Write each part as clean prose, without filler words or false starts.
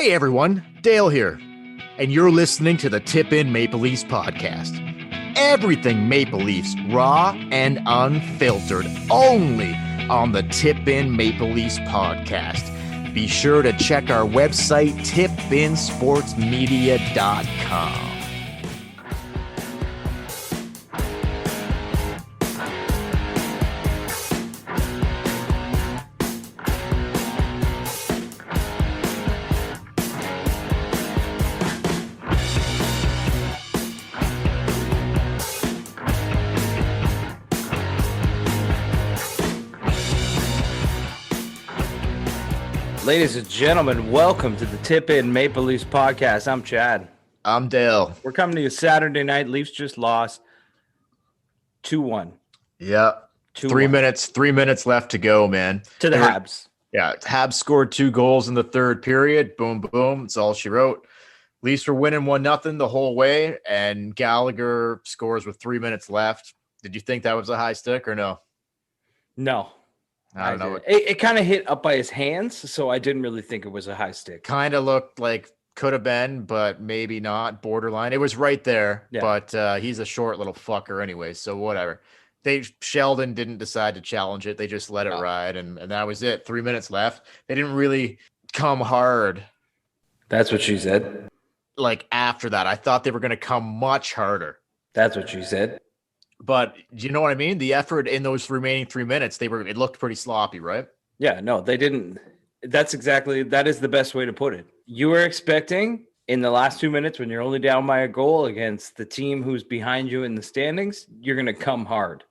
Hey everyone, Dale here, and you're listening to the Tip In Maple Leafs podcast. Everything Maple Leafs, raw and unfiltered, only on the Tip In Maple Leafs podcast. Be sure to check our website, tipinsportsmedia.com. Ladies and gentlemen, welcome to the Tip In Maple Leafs podcast. I'm Chad. I'm Dale. We're coming to you Saturday night. Leafs just lost 2-1. Yeah. 2-1. 3 minutes left to go, man. To the Habs. Yeah. Habs scored 2 goals in the third period. Boom, boom. That's all she wrote. Leafs were winning 1-0 the whole way, and Gallagher scores with 3 minutes left. Did you think that was a high stick or no? No. I don't know. It kind of hit up by his hands, so I didn't really think it was a high stick. Kind of looked like could have been, but maybe not. Borderline. It was right there, but he's a short little fucker anyway, so whatever. Sheldon didn't decide to challenge it. They just let it ride, and that was it. 3 minutes left. They didn't really come hard. That's what she said. Like after that, I thought they were going to come much harder. That's what she said. But do you know what I mean? The effort in those remaining 3 minutes, it looked pretty sloppy, right? Yeah, no, they didn't. That is the best way to put it. You were expecting in the last 2 minutes when you're only down by a goal against the team who's behind you in the standings, you're going to come hard.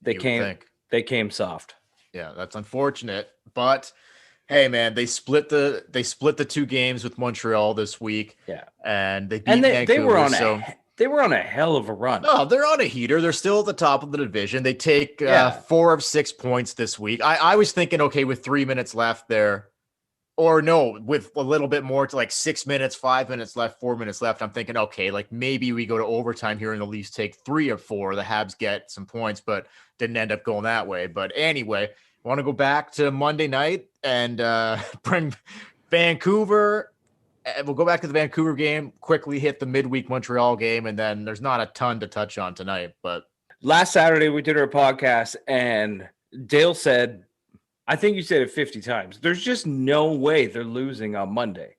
They came soft. Yeah, that's unfortunate, but hey man, they split the 2 games with Montreal this week. Yeah. And they beat Vancouver. They were on a hell of a run. No, they're on a heater. They're still at the top of the division. They take 4 of 6 points this week. I was thinking, okay, with 3 minutes left there, or no, with a little bit more to like 6 minutes, 5 minutes left, 4 minutes left. I'm thinking, okay, like maybe we go to overtime here and the Leafs take 3 of 4. The Habs get some points, but didn't end up going that way. But anyway, I want to go back to Monday night and bring Vancouver. We'll go back to the Vancouver game, quickly hit the midweek Montreal game, and then there's not a ton to touch on tonight. But last Saturday we did our podcast, and Dale said, I think you said it 50 times, there's just no way they're losing on Monday.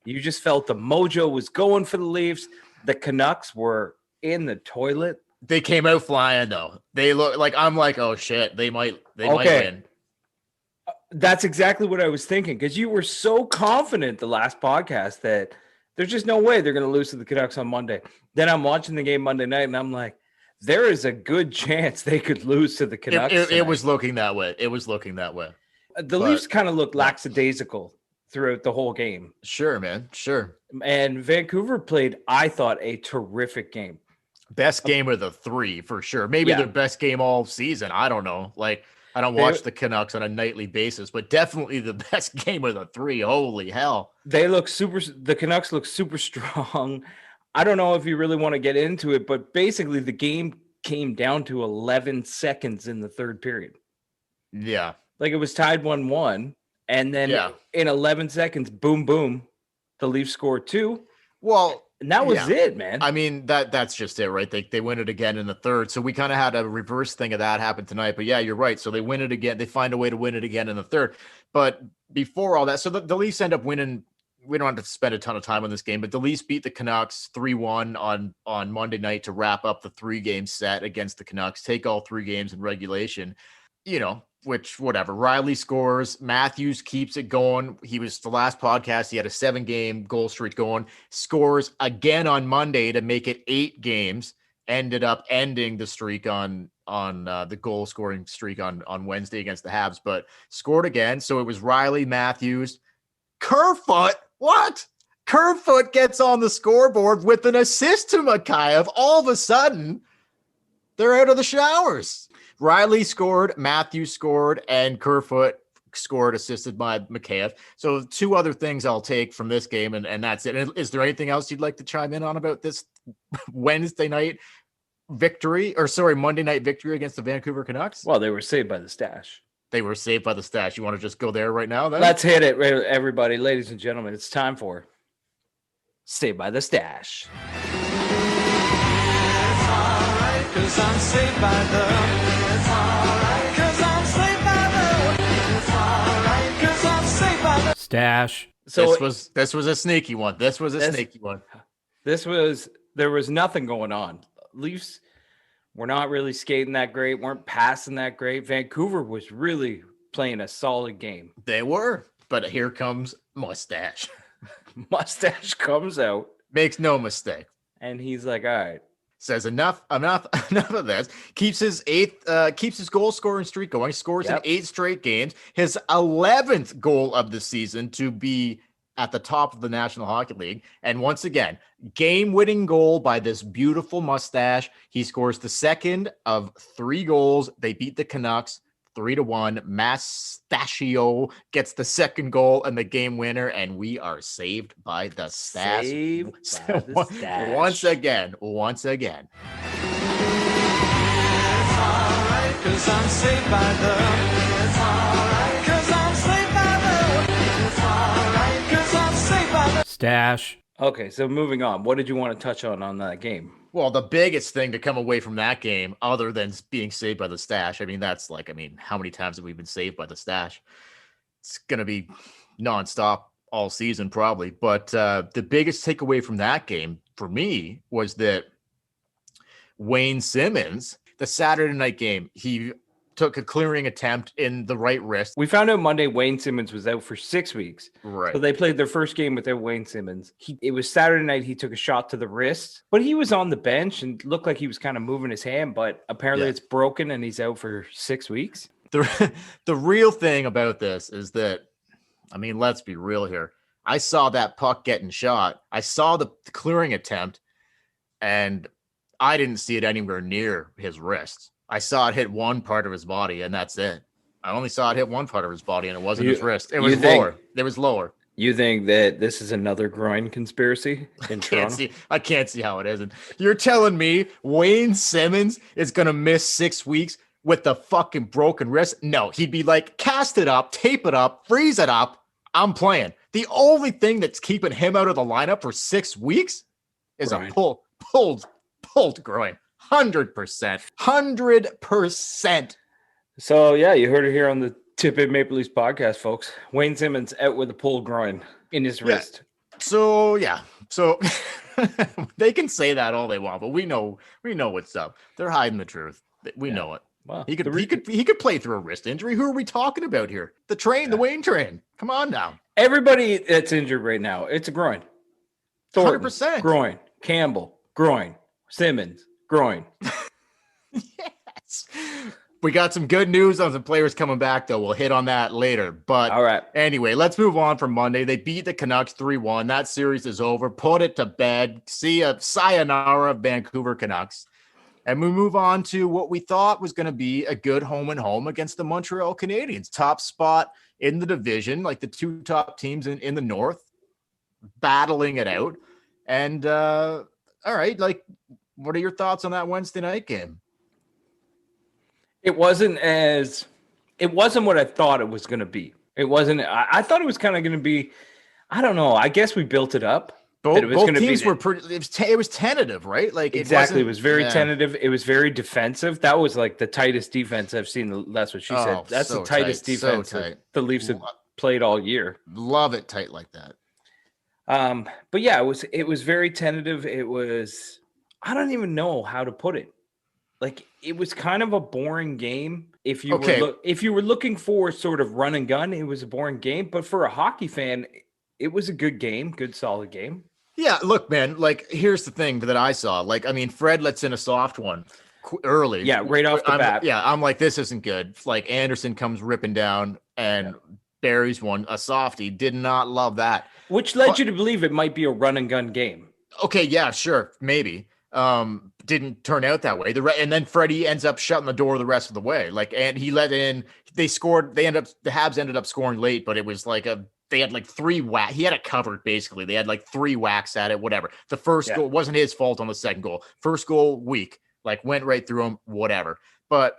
You just felt the mojo was going for the Leafs. The Canucks were in the toilet. They came out flying, though. They look like, I'm like, oh shit, they might win. That's exactly what I was thinking, because you were so confident the last podcast that there's just no way they're going to lose to the Canucks on Monday. Then I'm watching the game Monday night, and I'm like, there is a good chance they could lose to the Canucks. It was looking that way. The Leafs kind of looked lackadaisical throughout the whole game. Sure, man. Sure. And Vancouver played, I thought, a terrific game. Best game of the 3, for sure. Maybe their best game all season. I don't know. Like, I don't watch the Canucks on a nightly basis, but definitely the best game of the 3. Holy hell. The Canucks look super strong. I don't know if you really want to get into it, but basically the game came down to 11 seconds in the third period. Yeah. Like it was tied 1-1. And then in 11 seconds, boom, boom, the Leafs scored 2. Well, and that was it, man. I mean, that's just it, right? They win it again in the third. So we kind of had a reverse thing of that happen tonight. But yeah, you're right. So they win it again. They find a way to win it again in the third. But before all that, so the Leafs end up winning. We don't have to spend a ton of time on this game, but the Leafs beat the Canucks 3-1 on Monday night to wrap up the 3-game set against the Canucks, take all 3 games in regulation. Which whatever. Riley scores. Matthews keeps it going. He was the last podcast. He had a 7-game goal streak going. Scores again on Monday to make it 8 games. Ended up ending the streak on the goal scoring streak on Wednesday against the Habs, but scored again. So it was Riley, Matthews, Kerfoot. What? Kerfoot gets on the scoreboard with an assist to Mikheyev. All of a sudden, they're out of the showers. Riley scored, Matthews scored, and Kerfoot scored, assisted by Mikheyev. So 2 other things I'll take from this game, and that's it. Is there anything else you'd like to chime in on about this Monday night victory against the Vancouver Canucks? Well, they were saved by the stash. they were saved by the stash. You want to just go there right now then? Let's hit it, everybody. Ladies and gentlemen, it's time for Saved by the Stash. It's alright, 'cause I'm saved by the. It's alright, 'cause I'm saved by the. It's alright, 'cause I'm saved by the Stash. So this was a sneaky one. This was a sneaky one. there was nothing going on. Leafs were not really skating that great, weren't passing that great. Vancouver was really playing a solid game. They were, but here comes Mustache. Mustache comes out Makes no mistake. and he's like, all right. Says enough of this. Keeps his goal scoring streak going. Scores in 8 straight games. His 11th goal of the season to be at the top of the National Hockey League. And once again, game-winning goal by this beautiful Mustache. He scores the second of 3 goals. They beat the Canucks 3-1. Mustachio gets the second goal and the game winner, and we are saved by the stash. Saved by the stash. Once again. It's alright, 'cause I'm saved by the. It's alright, 'cause I'm saved by the. It's alright, 'cause I'm saved by the. Stash. Okay, so moving on. What did you want to touch on that game? Well, the biggest thing to come away from that game, other than being saved by the stash, how many times have we been saved by the stash? It's going to be nonstop all season, probably. But the biggest takeaway from that game for me was that Wayne Simmons, the Saturday night game, he took a clearing attempt in the right wrist. We found out Monday Wayne Simmons was out for 6 weeks. Right. So they played their first game without Wayne Simmons. It was Saturday night. He took a shot to the wrist, but he was on the bench and looked like he was kind of moving his hand, but apparently it's broken and he's out for 6 weeks. The real thing about this is that, let's be real here. I saw that puck getting shot. I saw the clearing attempt, and I didn't see it anywhere near his wrist. I saw it hit one part of his body, and that's it. I only saw it hit one part of his body, and it wasn't his wrist. It was lower. It was lower. You think that this is another groin conspiracy in Toronto? I can't see how it isn't. You're telling me Wayne Simmons is going to miss 6 weeks with the fucking broken wrist? No, he'd be like, cast it up, tape it up, freeze it up. I'm playing. The only thing that's keeping him out of the lineup for 6 weeks is a pulled groin. 100%. 100%. So, yeah, you heard it here on the Tip It Maple Leafs podcast, folks. Wayne Simmons out with a pulled groin in his wrist. So, they can say that all they want, but we know what's up. They're hiding the truth. We know it. Well, he could play through a wrist injury. Who are we talking about here? The Wayne train. Come on now. Everybody that's injured right now, it's a groin. Thornton, 100%. Groin. Campbell, groin. Simmons, groin. Yes. We got some good news on some players coming back, though. We'll hit on that later. But all right. Anyway, let's move on from Monday. They beat the Canucks 3-1. That series is over. Put it to bed. See a sayonara, Vancouver Canucks. And we move on to what we thought was going to be a good home and home against the Montreal Canadiens. Top spot in the division, like the 2 top teams in the North, battling it out. And all right, what are your thoughts on that Wednesday night game? It wasn't what I thought it was going to be. It wasn't. I thought it was kind of going to be. I don't know. I guess we built it up. Both teams were pretty. It was tentative, right? Exactly. It was very tentative. It was very defensive. That was like the tightest defense I've seen. That's what she said. That's the tightest defense the Leafs have played all year. Love it tight like that. But yeah, it was very tentative. It was. I don't even know how to put it. It was kind of a boring game. If you were looking for sort of run and gun, it was a boring game. But for a hockey fan, it was a good game, good solid game. Yeah, look, man. Here's the thing that I saw. Fred lets in a soft one early. Yeah, right off the bat. Yeah, I'm like, this isn't good. Anderson comes ripping down and buries one, a softie. Did not love that. Which led you to believe it might be a run and gun game. Okay, yeah, sure, maybe. Didn't turn out that way. And then Freddie ends up shutting the door the rest of the way. And he let in. They scored. The Habs ended up scoring late, but it was they had 3 whack. He had it covered basically. They had 3 whacks at it. Whatever. The first goal wasn't his fault on the second goal. First goal weak. Went right through him. Whatever. But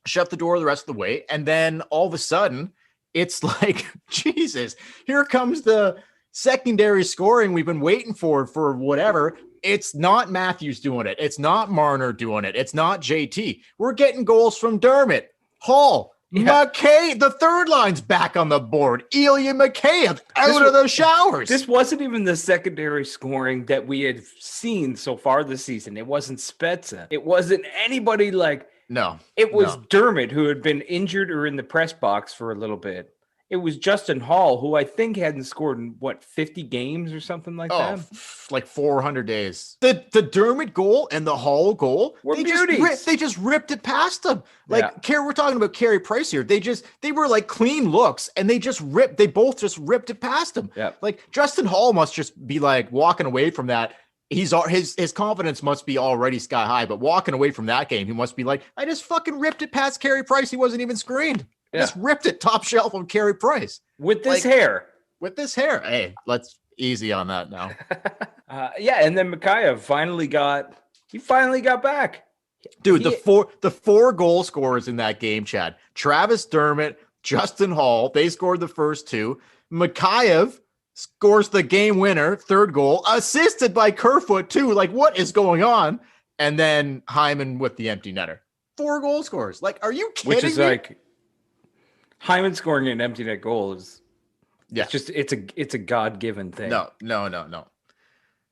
shut the door the rest of the way. And then all of a sudden, it's like, Jesus, here comes the secondary scoring we've been waiting for whatever. It's not Matthews doing it. It's not Marner doing it. It's not JT. We're getting goals from Dermott, Hall, McKay. The third line's back on the board. Ilya Mikheyev out of the showers. This wasn't even the secondary scoring that we had seen so far this season. It wasn't Spezza. It wasn't anybody like. No. It was Dermott, who had been injured or in the press box for a little bit. It was Justin Hall, who I think hadn't scored in, 50 games or something like that? Like 400 days. The Dermott goal and the Hall goal, they just ripped it past them. We're talking about Carey Price here. They were like clean looks, and they both just ripped it past them. Yeah. Like Justin Hall must just be like walking away from that. His confidence must be already sky high, but walking away from that game, he must be like, I just fucking ripped it past Carey Price. He wasn't even screened. Just ripped it top shelf on Carey Price. With this hair. Hey, let's easy on that now. And then Mikheyev finally got back. Dude, the four goal scorers in that game, Chad. Travis Dermott, Justin Hall, they scored the first two. Mikheyev scores the game winner, third goal, assisted by Kerfoot too. Like, what is going on? And then Hyman with the empty netter. 4 goal scorers. Like, are you kidding Which is me? like Hyman scoring an empty net goal is it's a God-given thing. No.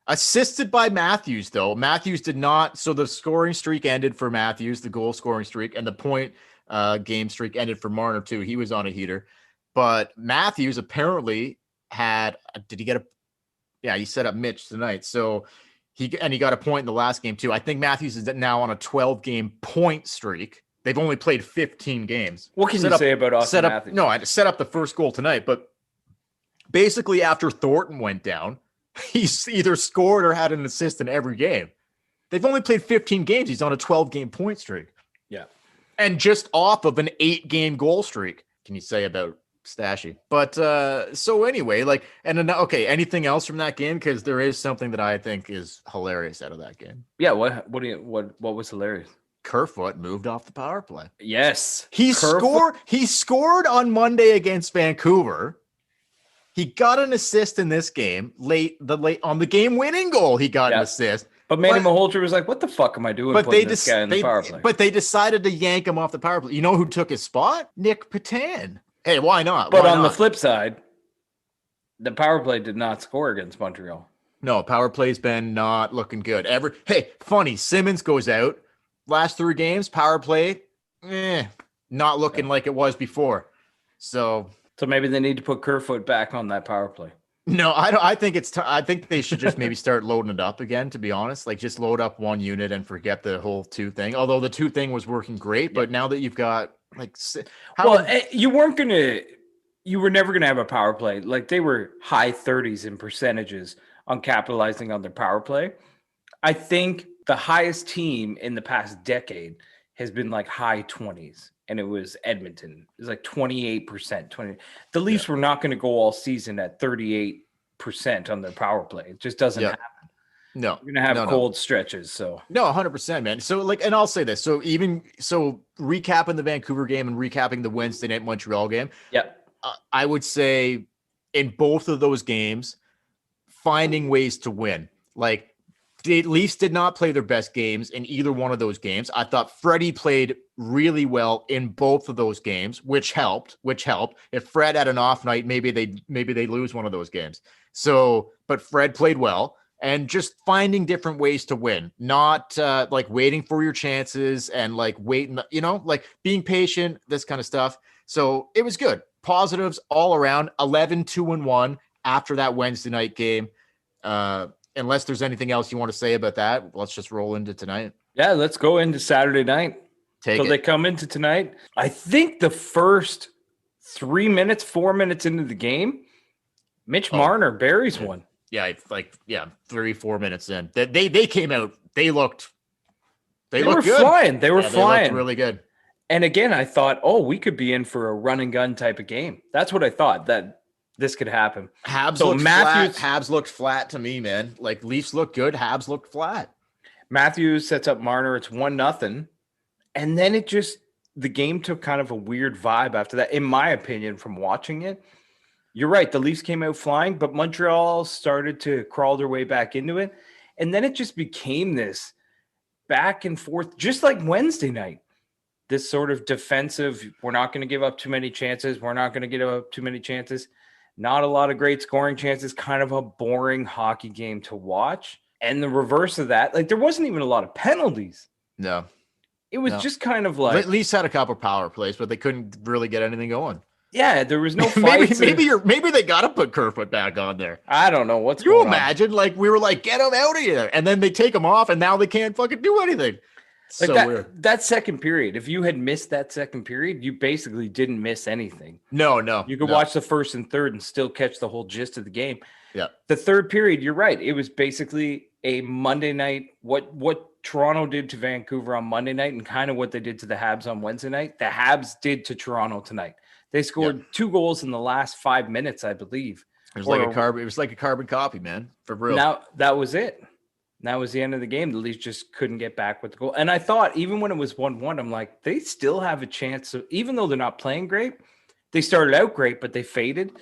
Assisted by Matthews, though. Matthews did not. So the scoring streak ended for Matthews, the goal scoring streak, and the point game streak ended for Marner too. He was on a heater. But Matthews apparently he set up Mitch tonight. So he got a point in the last game too. I think Matthews is now on a 12-game point streak. They've only played 15 games. What can you say about Austin Matthews? No, I had to set up the first goal tonight, but basically after Thornton went down, he's either scored or had an assist in every game. They've only played 15 games. He's on a 12-game point streak. Yeah. And just off of an 8-game goal streak. Can you say about Stashy? But so anyway, anything else from that game? Because there is something that I think is hilarious out of that game. Yeah, what was hilarious? Kerfoot moved off the power play. Yes. He scored on Monday against Vancouver. He got an assist in this game late on the game-winning goal. He got an assist. But Manny Malhotra was like, what the fuck am I doing putting this guy in the power play? But they decided to yank him off the power play. You know who took his spot? Nick Patan. Hey, why not? But on the flip side, the power play did not score against Montreal. No, power play's been not looking good. Funny, Simmons goes out. Last 3 games, power play, not looking like it was before. So maybe they need to put Kerfoot back on that power play. No, I don't. I think I think they should just maybe start loading it up again. To be honest, like just load up 1 unit and forget the whole 2 thing. Although the 2 thing was working great, but now that you've got you were never gonna have a power play. Like they were high 30s in percentages on capitalizing on their power play. I think the highest team in the past decade has been like high 20s, and it was Edmonton. It was like 28%. The Leafs were not going to go all season at 38% on their power play. It just doesn't happen. No, you're going to have cold stretches. So no, 100%, man. So and I'll say this. So recapping the Vancouver game and recapping the Wednesday night Montreal game. Yeah, I would say in both of those games, finding ways to win. Like the Leafs did not play their best games in either one of those games. I thought Freddie played really well in both of those games, which helped. If Fred had an off night, maybe they lose one of those games. So, but Fred played well, and just finding different ways to win, not like waiting for your chances and like waiting, like being patient, this kind of stuff. So it was good. Positives all around. 11-2-1 after that Wednesday night game. Unless there's anything else you want to say about that, let's just roll into tonight. Yeah, let's go into Saturday night. They come into tonight. I think the first 4 minutes into the game, Mitch Marner buries one. Yeah, 3-4 minutes in. They came out. They looked good. Flying. They were flying. They looked really good. And again, I thought, we could be in for a run and gun type of game. That's what I thought, that this could happen. Habs looked flat to me, man. Like Leafs looked good. Habs looked flat. Matthews sets up Marner. It's 1-0. And then it just the game took kind of a weird vibe after that, in my opinion, from watching it. You're right. The Leafs came out flying, but Montreal started to crawl their way back into it. And then it just became this back and forth, just like Wednesday night. This sort of defensive, we're not going to give up too many chances. We're not going to give up too many chances. Not a lot of great scoring chances, kind of a boring hockey game to watch. And the reverse of that, like there wasn't even a lot of penalties. No. It was just kind of like. At least had a couple power plays, but they couldn't really get anything going. Yeah, there was no fights. maybe they got to put Kerfoot back on there. I don't know what's you going imagine. Like we were like, get him out of here, and then they take him off, and now they can't fucking do anything. Like so weird. That second period, if you had missed that second period, you basically didn't miss anything. No. You could watch the first and third and still catch the whole gist of the game. Yeah. The third period, you're right. It was basically a Monday night. What Toronto did to Vancouver on Monday night and kind of what they did to the Habs on Wednesday night, the Habs did to Toronto tonight. They scored 2 goals in the last 5 minutes, I believe. It was like a carbon copy, man. For real. Now that was it. That was the end of the game. The Leafs just couldn't get back with the goal. And I thought even when it was 1-1, I'm like, they still have a chance. Even though they're not playing great, they started out great, but they faded.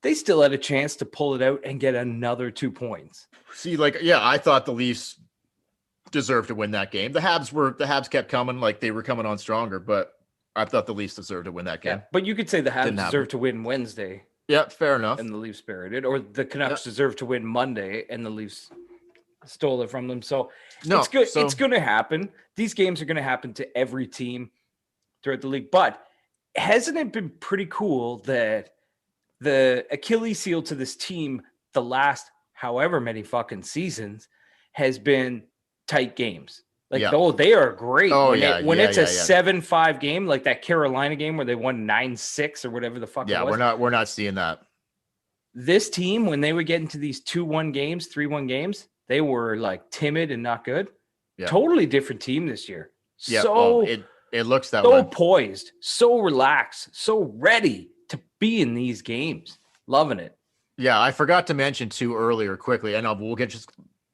They still had a chance to pull it out and get another 2 points. See, I thought the Leafs deserved to win that game. The Habs kept coming, like they were coming on stronger, but I thought the Leafs deserved to win that game. Yeah, but you could say the Habs deserved to win Wednesday. Yeah, fair enough. And the Leafs buried it. Or the Canucks deserved to win Monday and the Leafs stole it from them. So it's good. It's going to happen. These games are going to happen to every team throughout the league. But hasn't it been pretty cool that the Achilles heel to this team the last however many fucking seasons has been tight games? They are great. When it's a 7-5 game, like that Carolina game where they won 9-6 or whatever the fuck it was. We're not seeing that. This team, when they would get into these 2-1 games, 3-1 games, they were like timid and not good. Yeah. Totally different team this year. Yeah. So it looks that way. So poised, so relaxed, so ready to be in these games. Loving it. Yeah, I forgot to mention too earlier quickly. I know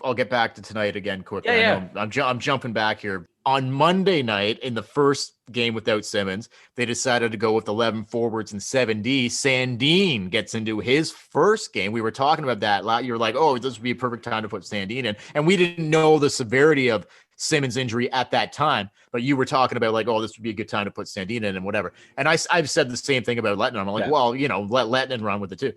I'll get back to tonight again quickly. Yeah. I'm jumping back here. On Monday night, in the first game without Simmons, they decided to go with 11 forwards and 7D. Sandin gets into his first game. We were talking about that. You were like, oh, this would be a perfect time to put Sandin in. And we didn't know the severity of Simmons' injury at that time. But you were talking about like, oh, this would be a good time to put Sandin in and whatever. And I've said the same thing about Lettinen. I'm like, well, let Lettinen run with it too.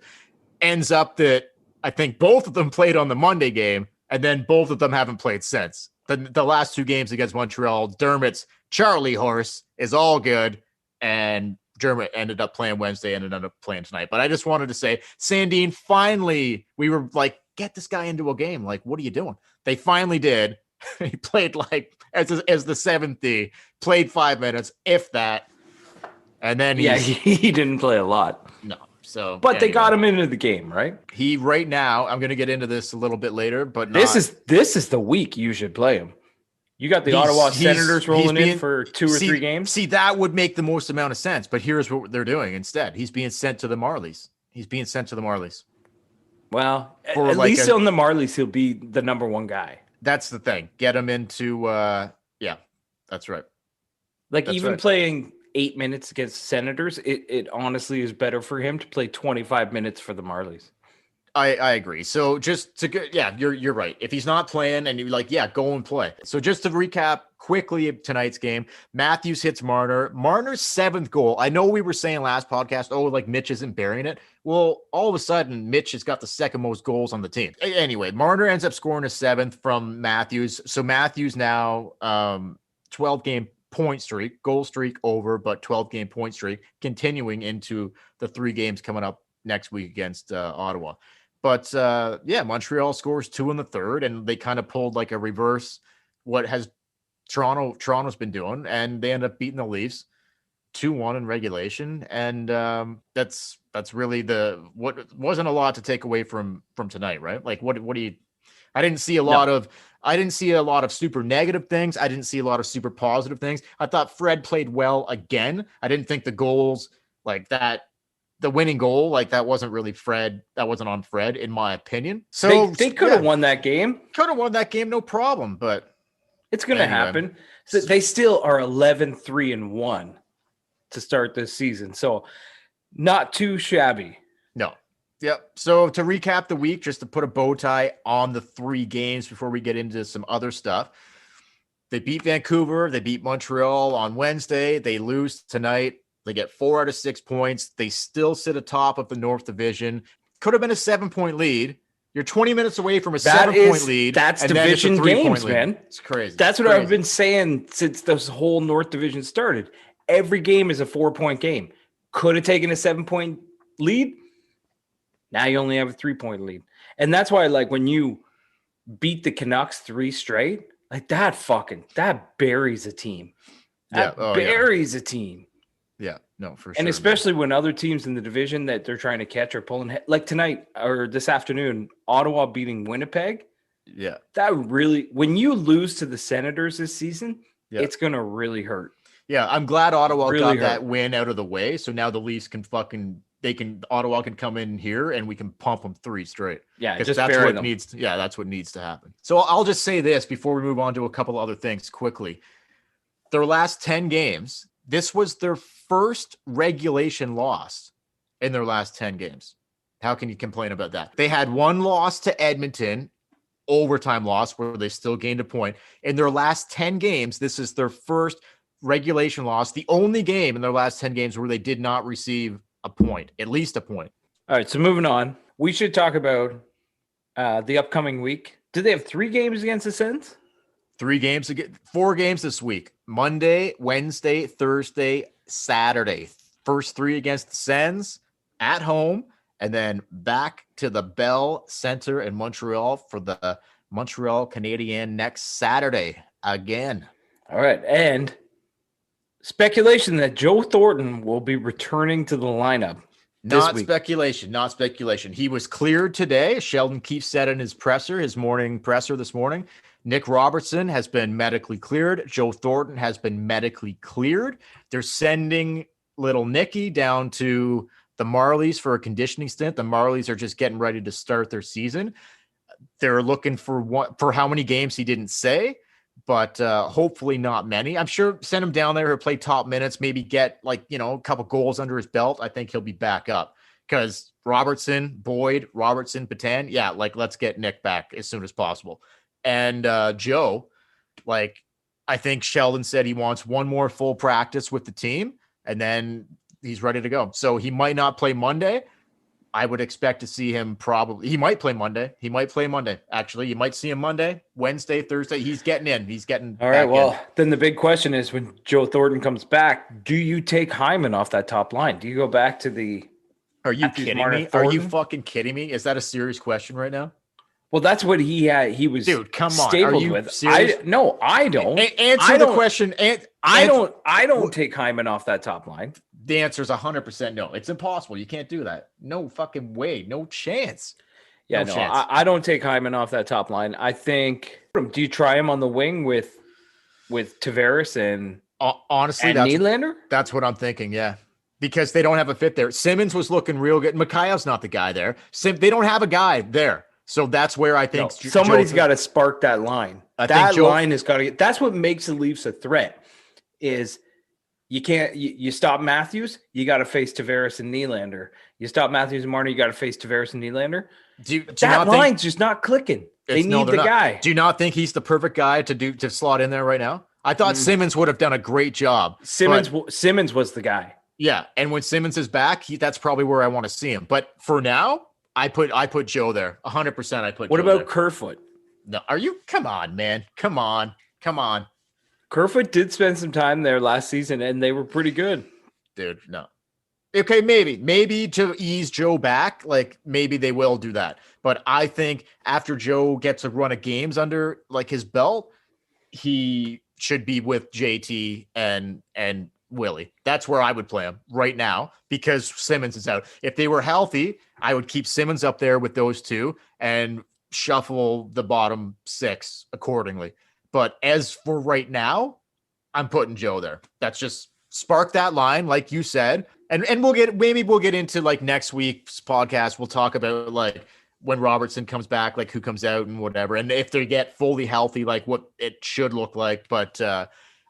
Ends up that I think both of them played on the Monday game, and then both of them haven't played since. The last 2 games against Montreal, Dermott's Charlie horse is all good, and Dermott ended up playing Wednesday and ended up playing tonight. But I just wanted to say, Sandin, finally, we were like, get this guy into a game. Like, what are you doing? They finally did. He played like as the 7th D, played 5 minutes, if that. And then he didn't play a lot. No. So, but they got him into the game, right? He right now. I'm going to get into this a little bit later, but this is the week you should play him. You got the Ottawa Senators rolling in for 2 or 3 games. See, that would make the most amount of sense. But here's what they're doing instead. He's being sent to the Marlies. Well, at least on the Marlies, he'll be the number 1 guy. That's the thing. Get him into. That's right. Playing 8 minutes against Senators, it honestly is better for him to play 25 minutes for the Marlies. I agree. So just to get, you're right. If he's not playing and you're like, go and play. So just to recap quickly of tonight's game, Matthews hits Marner. Marner's 7th goal. I know we were saying last podcast, Mitch isn't burying it. Well, all of a sudden, Mitch has got the 2nd most goals on the team. Anyway, Marner ends up scoring a 7th from Matthews. So Matthews now 12-game goal streak over, but 12-game point streak continuing into the 3 games coming up next week against Ottawa. But Montreal scores 2 in the third, and they kind of pulled like a reverse what has Toronto's been doing, and they end up beating the Leafs 2-1 in regulation. And that's really what wasn't a lot to take away from tonight, right? Like what do you? I didn't see a lot of super negative things. I didn't see a lot of super positive things. I thought Fred played well again. I didn't think the goals like that. The winning goal, like that wasn't really Fred. That wasn't on Fred, in my opinion. So they could have won that game. Could have won that game, no problem. But It's going to Anyway. happen. So they still are 11-3-1 to start this season. So not too shabby. No. Yep. So to recap the week, just to put a bow tie on the 3 games before we get into some other stuff. They beat Vancouver. They beat Montreal on Wednesday. They lose tonight. They get 4 out of 6 points. They still sit atop of the North Division. Could have been a 7-point lead. You're 20 minutes away from a 7-point lead. That's and then it's a division 3-point games, lead. man. It's crazy. That's what Crazy. I've been saying since this whole North Division started. Every game is a 4-point game. Could have taken a 7-point lead. Now you only have a 3-point lead. And that's why, like, when you beat the Canucks 3 straight, like that buries a team. That buries a team. Yeah, no, for sure. And especially when other teams in the division that they're trying to catch are pulling, like tonight or this afternoon, Ottawa beating Winnipeg. Yeah. That really, when you lose to the Senators this season, it's going to really hurt. Yeah, I'm glad Ottawa Really got that win out of the way. So now the Leafs can Ottawa can come in here and we can pump them 3 straight. Yeah, because just that's bury what them. that's what needs to happen. So I'll just say this before we move on to a couple other things quickly. Their last 10 games, this was their first regulation loss in their last 10 games. How can you complain about that? They had 1 loss to Edmonton, overtime loss where they still gained a point. In their last 10 games, this is their first regulation loss, the only game in their last 10 games where they did not receive a point, at least a point. All right, so moving on. We should talk about the upcoming week. Do they have 3 games against the Sens? 3 games again, 4 games this week. Monday, Wednesday, Thursday, Saturday. First 3 against the Sens at home, and then back to the Bell Center in Montreal for the Montreal Canadiens next Saturday again. All right, and speculation that Joe Thornton will be returning to the lineup. Not speculation. He was cleared today. Sheldon Keefe said in his morning presser this morning. Nick Robertson has been medically cleared. Joe Thornton has been medically cleared. They're sending little Nicky down to the Marlies for a conditioning stint. The Marlies are just getting ready to start their season. They're looking for how many games he didn't say, but hopefully not many. I'm sure send him down there, he'll play top minutes, maybe get a couple goals under his belt. I think he'll be back up because Robertson, Boyd, Patan. Yeah, let's get Nick back as soon as possible. And Joe, I think Sheldon said he wants 1 more full practice with the team and then he's ready to go. So he might not play Monday. I would expect to see him he might play Monday. Actually, you might see him Monday, Wednesday, Thursday. He's getting in. All right. Well, then the big question is when Joe Thornton comes back, do you take Hyman off that top line? Do you go back to the Are you kidding me? Are you fucking kidding me? Is that a serious question right now? Well, that's what he had. He was come on. Stapled Are you with. serious? I don't. Answer the question. I don't take Hyman off that top line. The answer is 100% no. It's impossible. You can't do that. No fucking way. No chance. Yeah, no, I don't take Hyman off that top line. I think. Do you try him on the wing with Tavares and honestly, Nylander? That's what I'm thinking. Yeah, because they don't have a fit there. Simmons was looking real good. Mikhail's not the guy there. They don't have a guy there. So that's where I think somebody's got to spark that line. That line has got to get. That's what makes the Leafs a threat. Is you can't you stop Matthews, you got to face Tavares and Nylander. You stop Matthews and Marner, you got to face Tavares and Nylander. That line's just not clicking. They need the guy. Do you not think he's the perfect guy to slot in there right now? I thought Simmons would have done a great job. Simmons was the guy. Yeah, and when Simmons is back, that's probably where I want to see him. But for now, I put Joe there. 100% I put What Joe about there. Kerfoot? No, come on, man. Come on. Kerfoot did spend some time there last season, and they were pretty good. Dude, no. Okay, maybe to ease Joe back, maybe they will do that. But I think after Joe gets a run of games under his belt, he should be with JT and Willie. That's where I would play him right now because Simmons is out. If they were healthy, I would keep Simmons up there with those 2 and shuffle the bottom 6 accordingly. But as for right now, I'm putting Joe there. That's just spark that line, like you said. And we'll get into next week's podcast. We'll talk about when Robertson comes back, like who comes out and whatever, and if they get fully healthy, like what it should look like. But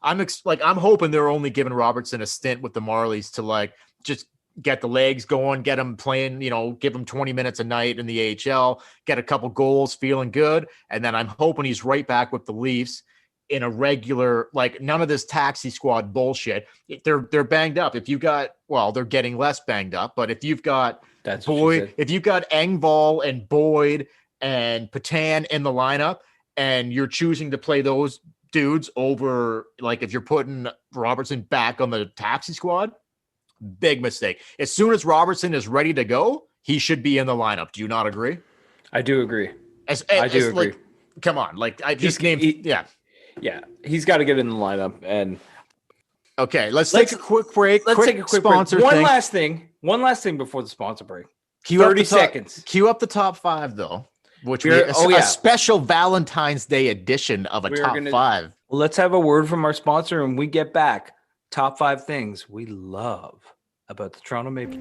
I'm hoping they're only giving Robertson a stint with the Marlies to like just get the legs going, get him playing, give him 20 minutes a night in the AHL, get a couple goals, feeling good. And then I'm hoping he's right back with the Leafs in a regular, like none of this taxi squad bullshit. They're banged up. If you got, they're getting less banged up, but if you've got if you've got Engvall and Boyd and Patan in the lineup and you're choosing to play those dudes over, like if you're putting Robertson back on the taxi squad, big mistake. As soon as Robertson is ready to go, he should be in the lineup. Do you not agree? I do agree. I do agree. Like, come on, like I just named. Yeah, he's got to get in the lineup. And okay, let's take a quick break. Let's take a quick sponsor break. thing. One last thing before the sponsor break. 30 seconds. Cue up the top 5 though, which a special Valentine's Day edition of top 5. Well, let's have a word from our sponsor, and we get back. Top 5 things we love about the Toronto Maple.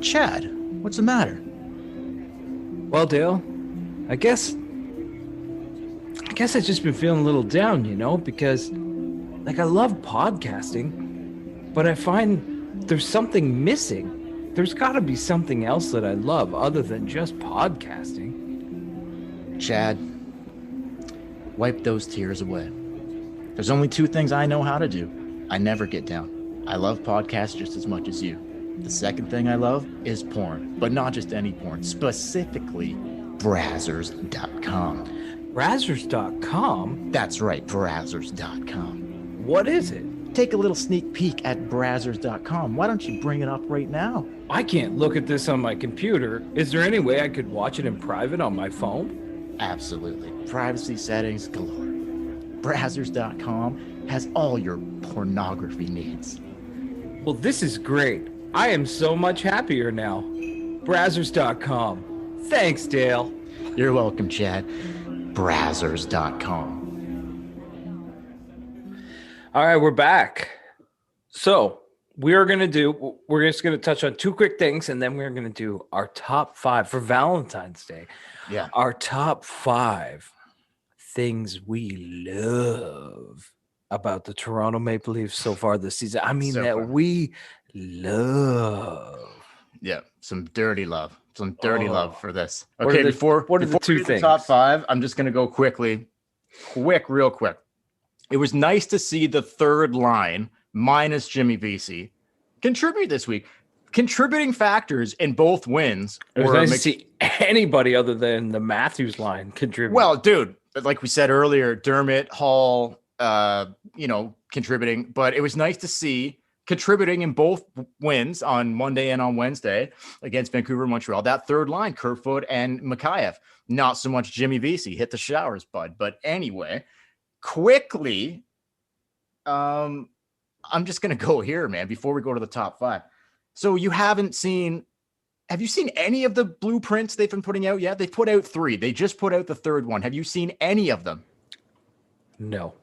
Chad, what's the matter? Well, Dale, I guess I've just been feeling a little down, because like I love podcasting, but I find there's something missing. There's got to be something else that I love other than just podcasting. Chad, wipe those tears away. There's only 2 things I know how to do. I never get down. I love podcasts just as much as you. The second thing I love is porn, but not just any porn, specifically Brazzers.com. Brazzers.com? That's right, Brazzers.com. What is it? Take a little sneak peek at Brazzers.com. Why don't you bring it up right now? I can't look at this on my computer. Is there any way I could watch it in private on my phone? Absolutely. Privacy settings galore. Brazzers.com has all your pornography needs. Well, this is great. I am so much happier now. Brazzers.com. Thanks, Dale. You're welcome, Chad. Brazzers.com. All right, we're back. So we're just going to touch on 2 quick things, and then we're going to do our top 5 for Valentine's Day. Yeah. Our top 5 things we love about the Toronto Maple Leafs so far this season. I mean, we love. Yeah, some dirty love. Some dirty love for this. Okay, What are the before 2 things? Top 5, I'm just going to go real quick. It was nice to see the third line minus Jimmy Vesey contribute this week. Contributing factors in both wins. It was nice to see anybody other than the Matthews line contribute. Well, dude, like we said earlier, Dermott, Hall, contributing, but it was nice to see contributing in both wins on Monday and on Wednesday against Vancouver and Montreal. That third line, Kerfoot and Mikheyev. Not so much Jimmy Vesey. Hit the showers, bud. But anyway, quickly, I'm just going to go here, man, before we go to the top 5. So have you seen any of the blueprints they've been putting out yet? They put out 3. They just put out the third one. Have you seen any of them? No.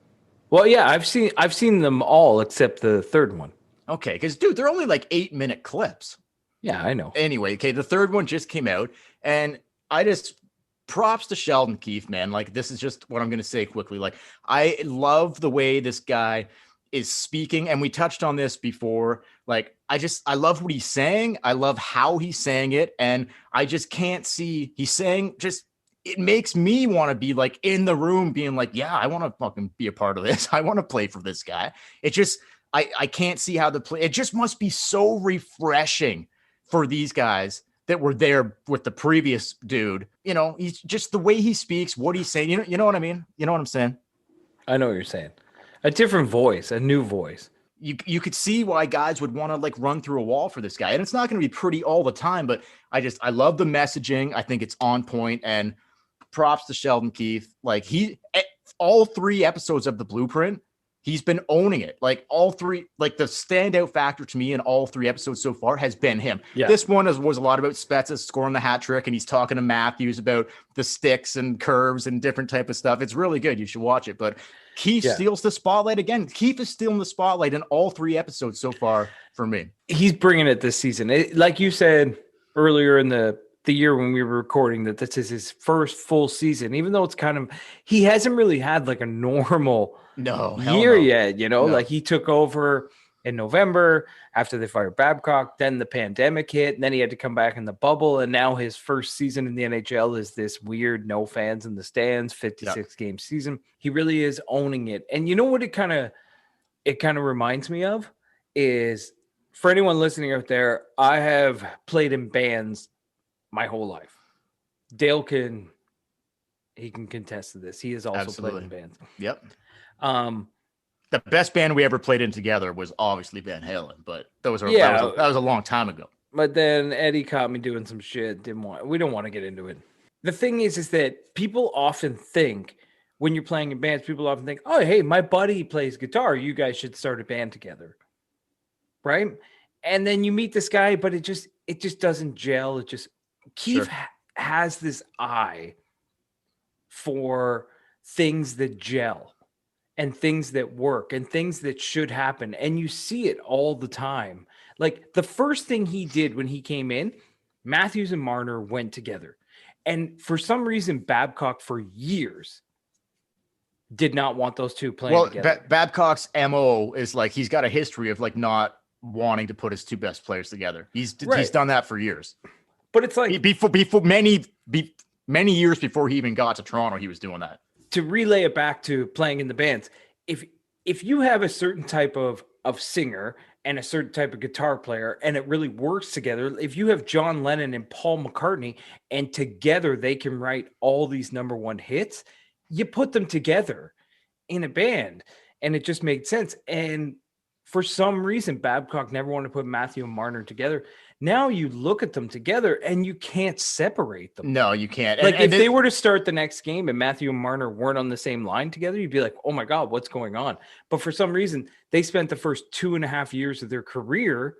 Well, yeah, I've seen them all except the third one. Okay, because dude, they're only like 8-minute clips. Yeah, I know. Anyway, okay, the third one just came out, and I just props to Sheldon Keefe, man. Like, this is just what I'm going to say quickly. Like, I love the way this guy is speaking, and we touched on this before. Like, I love what he's saying. I love how he's saying it, and I just can't see he's saying just. It makes me want to be like in the room being like, yeah, I want to fucking be a part of this. I want to play for this guy. It just, I can't see how the play, it just must be so refreshing for these guys that were there with the previous dude. He's just the way he speaks, what he's saying. You know what I mean? You know what I'm saying? I know what you're saying. A different voice, a new voice. You could see why guys would want to like run through a wall for this guy. And it's not going to be pretty all the time, but I love the messaging. I think it's on point, and props to Sheldon Keefe. Like all 3 episodes of the Blueprint, He's been owning it. Like all three, like the standout factor to me in all 3 episodes so far has been him. Yeah. This one was a lot about Spezza scoring the hat trick, and he's talking to Matthews about the sticks and curves and different type of stuff. It's really good. You should watch it. But Keith steals the spotlight again. Keith is stealing the spotlight in all 3 episodes so far for me. He's bringing it this season. Like you said earlier in the year when we were recording, that this is his first full season, even though it's kind of, he hasn't really had like a normal year yet, you know, like he took over in November after they fired Babcock, then the pandemic hit, and then he had to come back in the bubble. And now his first season in the NHL is this weird, no fans in the stands, 56 game season. He really is owning it. And you know what it kind of reminds me of is, for anyone listening out there, I have played in bands my whole life. Dale can contest to this. He has also played in bands. Yep. The best band we ever played in together was obviously Van Halen, but that was a long time ago. But then Eddie caught me doing some shit. We don't want to get into it. The thing is that people often think when you're playing in bands, people often think, oh, hey, my buddy plays guitar. You guys should start a band together. Right? And then you meet this guy, but it just doesn't gel. Keith has this eye for things that gel and things that work and things that should happen. And you see it all the time. Like the first thing he did when he came in, Matthews and Marner went together. And for some reason, Babcock for years did not want those two playing together. Babcock's MO is like, he's got a history of like not wanting to put his 2 best players together. He's done that for years. But it's like before many years before he even got to Toronto, he was doing that. To relay it back to playing in the bands, if you have a certain type of singer and a certain type of guitar player and it really works together, if you have John Lennon and Paul McCartney and together they can write all these #1 hits, you put them together in a band and it just made sense. And for some reason, Babcock never wanted to put Matthew and Marner together. Now you look at them together and you can't separate them. No, you can't. Like if they were to start the next game and Matthew and Marner weren't on the same line together, you'd be like, oh my God, what's going on? But for some reason, they spent the first 2.5 years of their career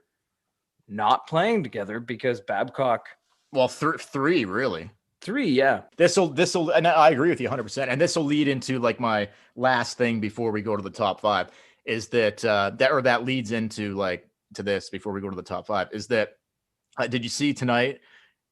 not playing together because Babcock. Well, 3 really. 3, yeah. This will, and I agree with you 100%. And this will lead into like my last thing before we go to the top 5 is that leads into like to this before we go to the top 5 is that did you see tonight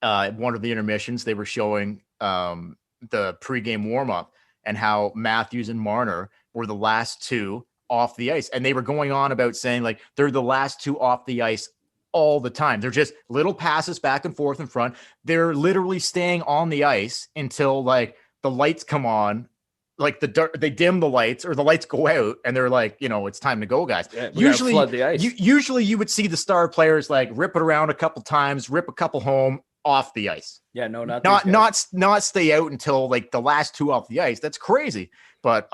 one of the intermissions they were showing the pregame warm-up and how Matthews and Marner were the last 2 off the ice, and they were going on about saying like they're the last 2 off the ice all the time. They're just little passes back and forth in front. They're literally staying on the ice until like the lights come on, like they dim the lights or the lights go out and they're like, it's time to go, guys. Yeah, usually flood the ice. Usually you would see the star players like rip it around a couple times, rip a couple home off the ice. Yeah, no, not stay out until like the last 2 off the ice. That's crazy. But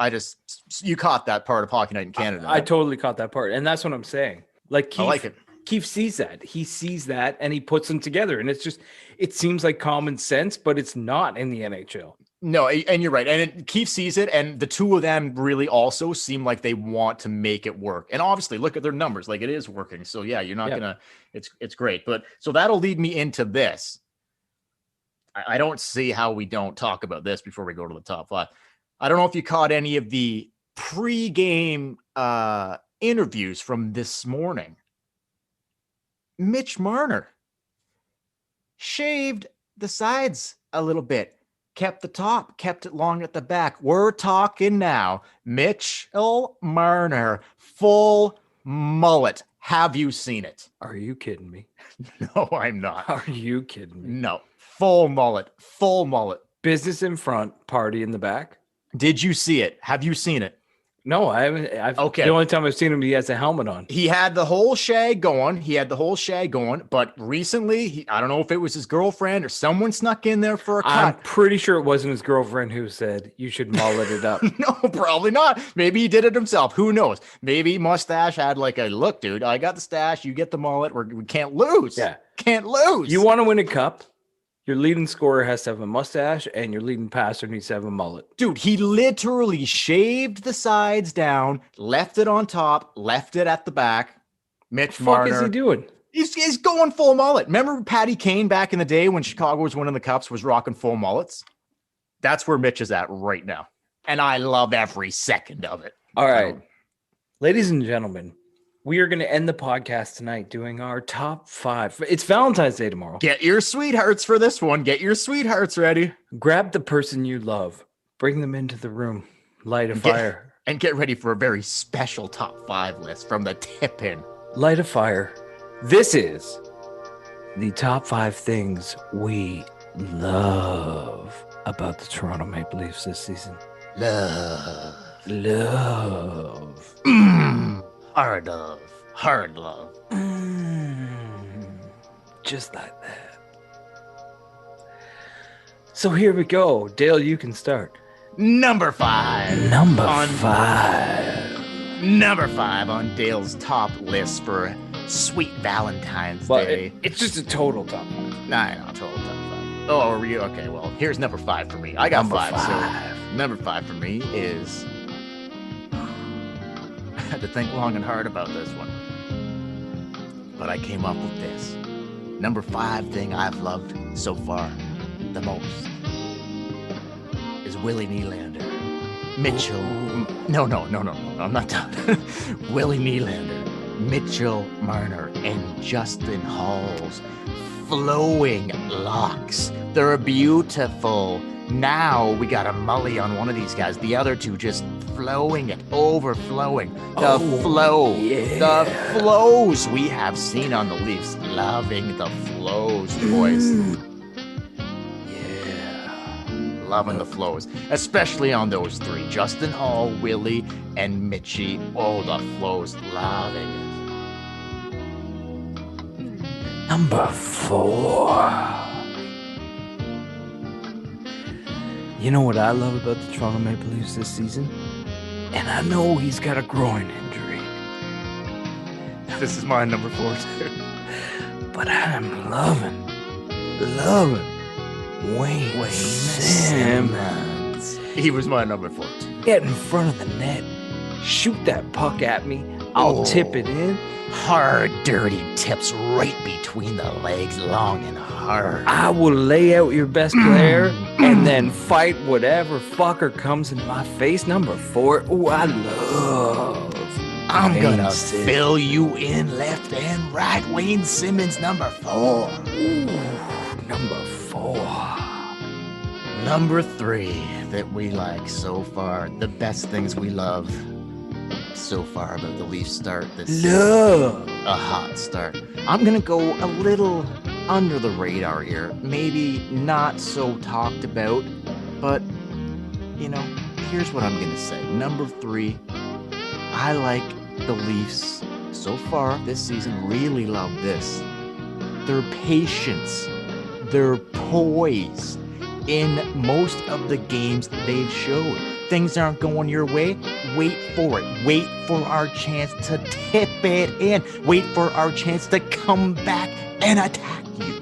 you caught that part of Hockey Night in Canada. I totally caught that part. And that's what I'm saying. Like Keith, I like it. Keith sees that. He sees that and he puts them together. And it seems like common sense, but it's not in the NHL. No, and you're right. And Keith sees it, and the 2 of them really also seem like they want to make it work. And obviously, look at their numbers; like it is working. So yeah, you're not gonna. It's great. But so that'll lead me into this. I don't see how we don't talk about this before we go to the top 5. I don't know if you caught any of the pre-game interviews from this morning. Mitch Marner shaved the sides a little bit. Kept the top, kept it long at the back. We're talking now. Mitchell Marner, full mullet. Have you seen it? Are you kidding me? No, I'm not. Are you kidding me? No, full mullet, full mullet. Business in front, party in the back. Did you see it? Have you seen it? No, I haven't. Okay. The only time I've seen him, he has a helmet on. He had the whole shag going. But recently, I don't know if it was his girlfriend or someone snuck in there for a cut. I'm pretty sure it wasn't his girlfriend who said, you should mullet it up. No, probably not. Maybe he did it himself. Who knows? Maybe Mustache had like a, look, dude, I got the stash. You get the mullet. We can't lose. Yeah. Can't lose. You want to win a cup? Your leading scorer has to have a mustache, and your leading passer needs to have a mullet. Dude, he literally shaved the sides down, left it on top, left it at the back. Mitch Fuck Marner. is he doing? He's going full mullet. Remember Patty Kane back in the day when Chicago was winning the cups, was rocking full mullets? That's where Mitch is at right now. And I love every second of it. All right. Ladies and gentlemen, we are going to end the podcast tonight doing our top 5. It's Valentine's Day tomorrow. Get your sweethearts for this one. Get your sweethearts ready. Grab the person you love, bring them into the room, light a fire. And get ready for a very special top 5 list from the tip-in. Light a fire. This is the top 5 things we love about the Toronto Maple Leafs this season. Love. Hard love. Hard love. Just like that. So here we go. Dale, you can start. Number 5. Number On- 5. Number 5 on Dale's top list for sweet Valentine's Well, Day. it's just a total top 5. Nah, no, total top 5. Oh, are you? Okay, well, here's number 5 for me. I got Number 5. five. So number 5 for me is... I had to think long and hard about this one. But I came up with this. Number 5 thing I've loved so far the most is Willie Nylander. Mitchell. No, I'm not done. Willie Nylander, Mitchell Marner, and Justin Hall's flowing locks. They're beautiful. Now we got a mully on one of these guys. The other two just flowing it, overflowing. The flow. yeah. The flows we have seen on the Leafs. Loving the flows, boys. Yeah. Loving the flows, especially on those 3. Justin Hall, Willie, and Mitchie. Oh, the flows. Loving it. Number 4. You know what I love about the Toronto Maple Leafs this season? And I know he's got a groin injury, This is my number 4 too. but I'm loving Wayne Simmons. He was my number 4 too. Get in front of the net, shoot that puck at me, I'll tip it in. Hard, dirty tips right between the legs, long and hard. I will lay out your best player and then fight whatever fucker comes in my face. Number 4. Ooh, I love. I'm Wayne gonna Simmons. fill you in left and right. Wayne Simmons, number 4. Ooh, number 4. Number 3 that we like so far. The best things we love so far about the Leafs start this season. Love. A hot start. I'm gonna go a little under the radar here. Maybe not so talked about, but you know, here's what I'm gonna say. Number 3, I like the Leafs so far this season. Really love this. Their patience, their poise in most of the games they've showed. Things aren't going your way, wait for it. Wait for our chance to tip it in. Wait for our chance to come back and attack you.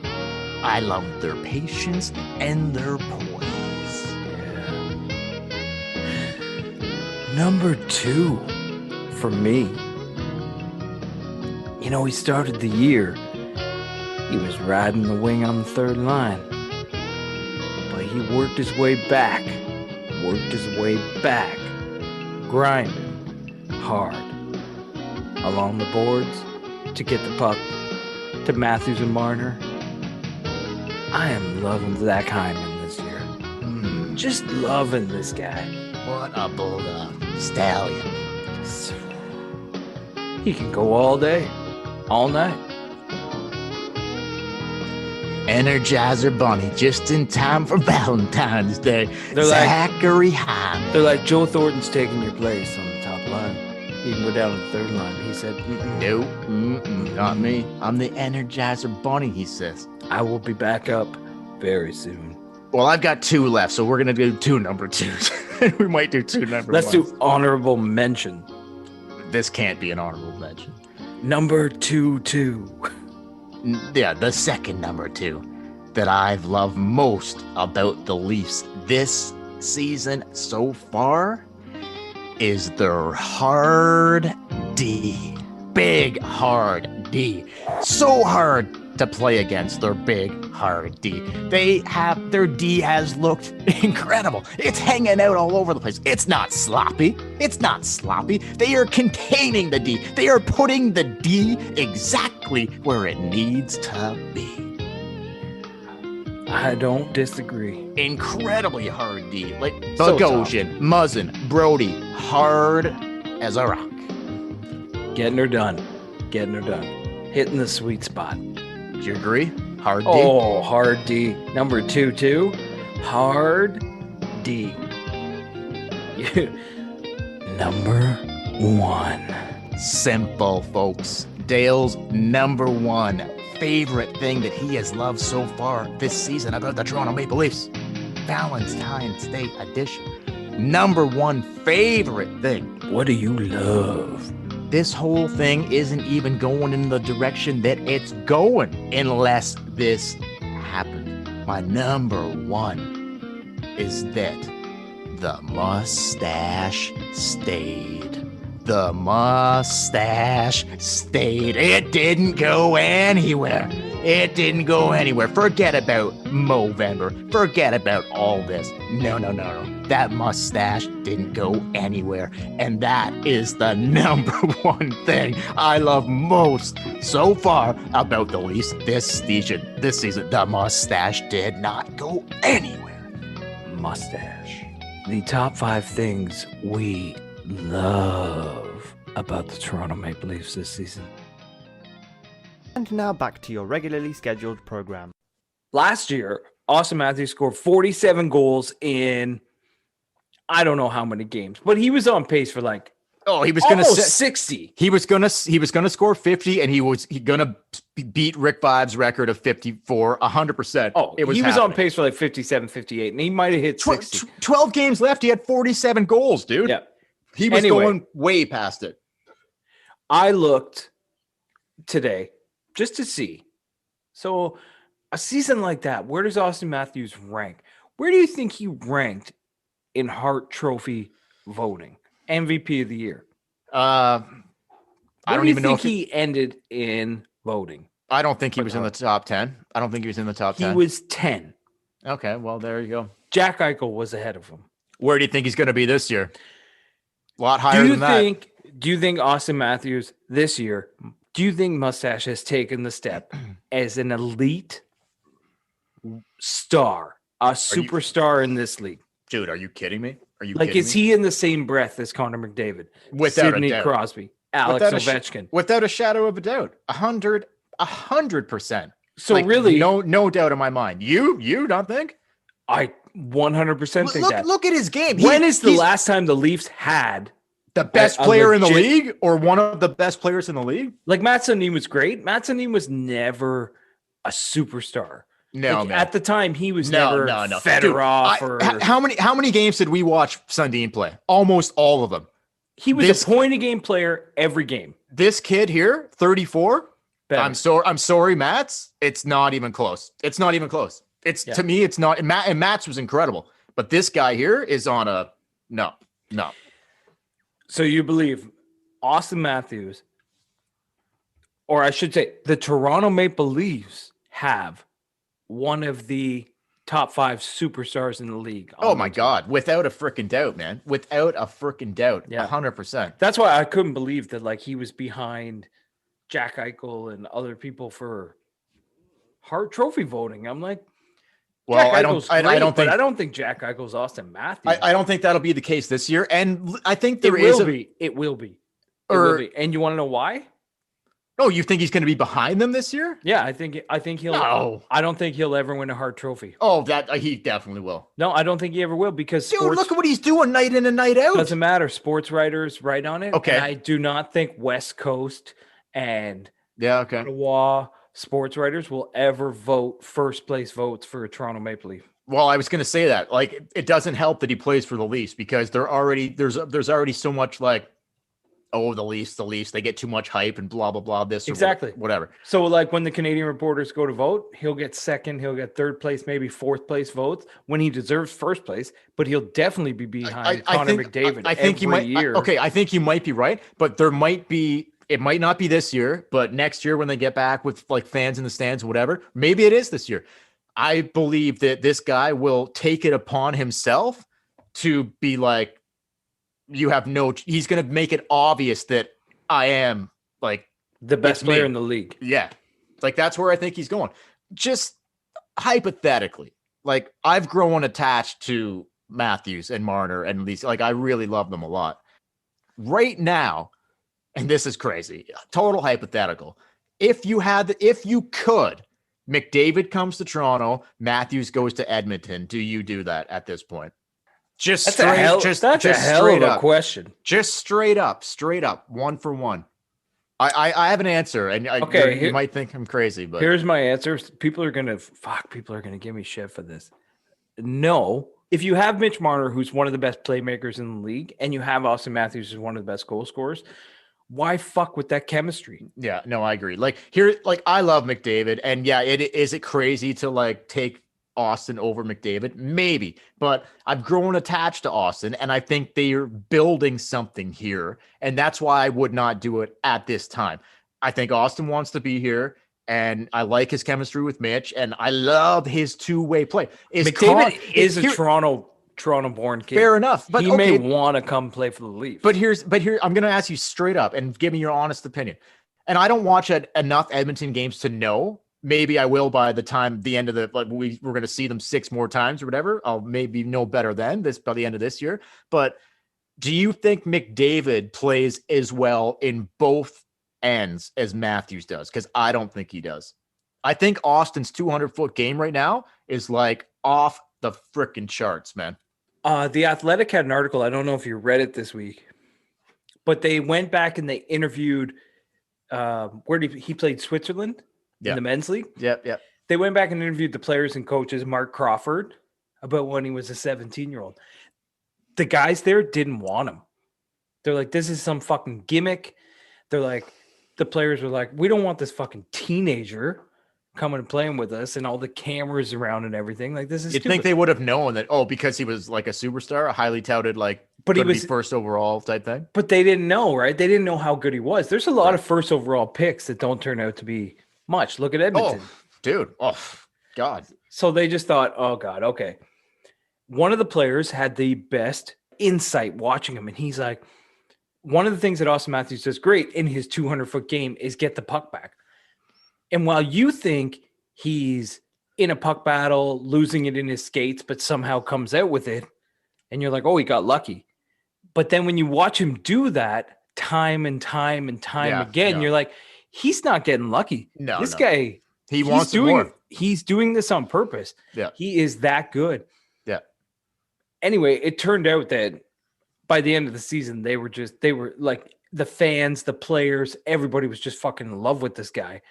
I love their patience and their poise. Number 2 for me. You know, he started the year. He was riding the wing on the 3rd line. But he worked his way back. Grinding hard along the boards to get the puck to Matthews and Marner. I am loving Zach Hyman this year. Just loving this guy. What a bulldog. Stallion. He can go all day, all night. Energizer Bunny, just in time for Valentine's Day. They're like- Zachary Hyman. They're like, Joe Thornton's taking your place on the top line. You can go down to the 3rd line. He said, No, not me. I'm the Energizer Bunny, he says. I will be back up very soon. Well, I've got 2 left, so we're going to do 2 number 2s. We might do 2 number Let's 1s. do honorable mention. This can't be an honorable mention. Number 2. Yeah, the second number 2. that I've loved most about the Leafs this season so far is their hard D. Big hard D. So hard to play against their big hard D. Their D has looked incredible. It's hanging out all over the place. It's not sloppy. They are containing the D. They are putting the D exactly where it needs to be. I don't disagree. Incredibly hard D. Like So Bogosian, Muzzin, Brody, hard as a rock. Getting her done. Hitting the sweet spot. Do you agree? Hard D? Oh, hard D. Number 2, too. Hard D. Number 1. Simple, folks. Dale's number one favorite thing that he has loved so far this season about the Toronto Maple Leafs. Valentine's Day edition. Number one favorite thing. What do you love? This whole thing isn't even going in the direction that it's going unless this happened. My number one is that the mustache stayed. The mustache stayed. It didn't go anywhere. Forget about Movember. Forget about all this. No. That mustache didn't go anywhere. And that is the number one thing I love most so far about the Leafs this season. The mustache did not go anywhere. Mustache. The top 5 things we love about the Toronto Maple Leafs this season. And now back to your regularly scheduled program. Last year, Austin Matthews scored 47 goals in I don't know how many games, but he was on pace for like he was going to 60. He was going to score 50, and he going to beat Rick Vibes' record of 54 100%. Oh, he was on pace for like 57, 58, and he might have hit 60. 12 games left. He had 47 goals, dude. Yeah. He was going way past it. I looked today just to see. So a season like that, where does Austin Matthews rank? Where do you think he ranked in Hart Trophy voting? MVP of the year. I don't even know if he ended in voting. I don't think he was in the top 10. I don't think he was in the top 10. He was 10. Okay, well, there you go. Jack Eichel was ahead of him. Where do you think he's going to be this year? A lot higher than that. Do you think Austin Matthews this year, do you think Mustache has taken the step as an elite star, a superstar in this league? Dude, are you kidding me? Is he in the same breath as Connor McDavid, Without Sidney a doubt. Crosby, Alex Ovechkin? Without a shadow of a doubt. 100%. So really, no doubt in my mind. You don't think? I 100% think that. Look at his game. When is the last time the Leafs had the best player in the league, or one of the best players in the league? Like Matt Sundin was great. Matt Sundin was never a superstar. No, like, man. At the time, he was never Fedorov. Dude, how many games did we watch Sundin play? Almost all of them. He was a point-a-game player every game. This kid here, 34. Better. I'm sorry, Mats. It's not even close. To me, it's not. And Mats was incredible, but this guy here is on a no. So you believe Austin Matthews, or I should say, the Toronto Maple Leafs have one of the top 5 superstars in the league. Oh my God. Without a freaking doubt, man. Without a freaking doubt. Yeah. 100%. That's why I couldn't believe that he was behind Jack Eichel and other people for Hart Trophy voting. I'm like, well, I don't think Jack Eichel's Austin Matthews. I don't think that'll be the case this year. And I think It will be. And you want to know why? No, you think he's going to be behind them this year? Yeah, I think he'll. No. I don't think he'll ever win a Hart Trophy. Oh, that he definitely will. No, I don't think he ever will because dude, look at what he's doing night in and night out. Doesn't matter. Sports writers write on it. Okay. And I do not think West Coast and okay, Ottawa sports writers will ever vote first place votes for a Toronto Maple Leaf. Well, I was going to say that. Like, it doesn't help that he plays for the Leafs because there's already so much oh, the Leafs, they get too much hype and blah, blah, blah, this or Exactly. whatever. So like when the Canadian reporters go to vote, he'll get second, he'll get third place, maybe fourth place votes when he deserves first place, but he'll definitely be behind Connor McDavid I think you might, year. I think you might be right, but it might not be this year, but next year when they get back with like fans in the stands, whatever, maybe it is this year. I believe that this guy will take it upon himself to be like, he's going to make it obvious that I am like The best it's player me. in the league. Yeah. Like that's where I think he's going. Just hypothetically, like I've grown attached to Matthews and Marner and these, like I really love them a lot. Right now, and this is crazy, total hypothetical. If you could, McDavid comes to Toronto, Matthews goes to Edmonton, do you do that at this point? Just That's straight, a hell, just that's just a hell straight of a up. question. Just straight up, 1-for-1. I have an answer, and you might think I'm crazy, but Here's my answer. People are gonna give me shit for this. No, if you have Mitch Marner, who's one of the best playmakers in the league, and you have Austin Matthews, who's one of the best goal scorers, why fuck with that chemistry? yeah, no, I agree. Like here, like I love McDavid, and yeah, is it crazy to like take Austin over McDavid? Maybe, but I've grown attached to Austin, and I think they are building something here, and that's why I would not do it at this time. I think Austin wants to be here, and I like his chemistry with Mitch, and I love his two-way play. McDavid is a Toronto-born kid. Fair enough, but he may want to come play for the Leafs. But here, I'm going to ask you straight up and give me your honest opinion. And I don't watch enough Edmonton games to know. Maybe I will by the time the end of the, like we're going to see them 6 more times or whatever. I'll maybe know better then by the end of this year. But do you think McDavid plays as well in both ends as Matthews does? Because I don't think he does. I think Austin's 200-foot game right now is like off the freaking charts, man. The Athletic had an article. I don't know if you read it this week, but they went back and they interviewed he played Switzerland in the men's league. Yep. They went back and interviewed the players and coaches, Mark Crawford, about when he was a 17-year-old. The guys there didn't want him. They're like, this is some fucking gimmick. They're like, the players were like, we don't want this fucking teenager coming and playing with us and all the cameras around and everything. Like, this is You'd stupid. think they would have known that, because he was like a superstar, a highly touted, like, but he was be first overall type thing. But they didn't know, right? They didn't know how good he was. There's a lot of first overall picks that don't turn out to be much. Look at Edmonton. Oh, dude. Oh, God. So they just thought, oh, God, okay. One of the players had the best insight watching him. And he's like, one of the things that Austin Matthews does great in his 200-foot game is get the puck back. And while you think he's in a puck battle, losing it in his skates, but somehow comes out with it, and you're like, oh, he got lucky. But then when you watch him do that time and time again, you're like, he's not getting lucky. This guy, wants more. He's doing this on purpose. Yeah. He is that good. Yeah. Anyway, it turned out that by the end of the season, they were like the fans, the players, everybody was just fucking in love with this guy.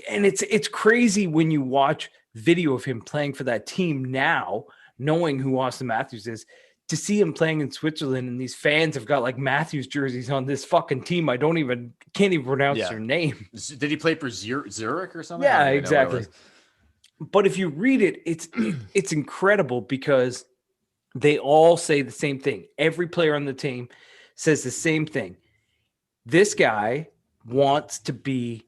And it's crazy when you watch video of him playing for that team now, knowing who Austin Matthews is, to see him playing in Switzerland, and these fans have got like Matthews jerseys on this fucking team. I can't even pronounce their name. Did he play for Zurich or something? Yeah, exactly. But if you read it, it's incredible because they all say the same thing. Every player on the team says the same thing. This guy wants to be.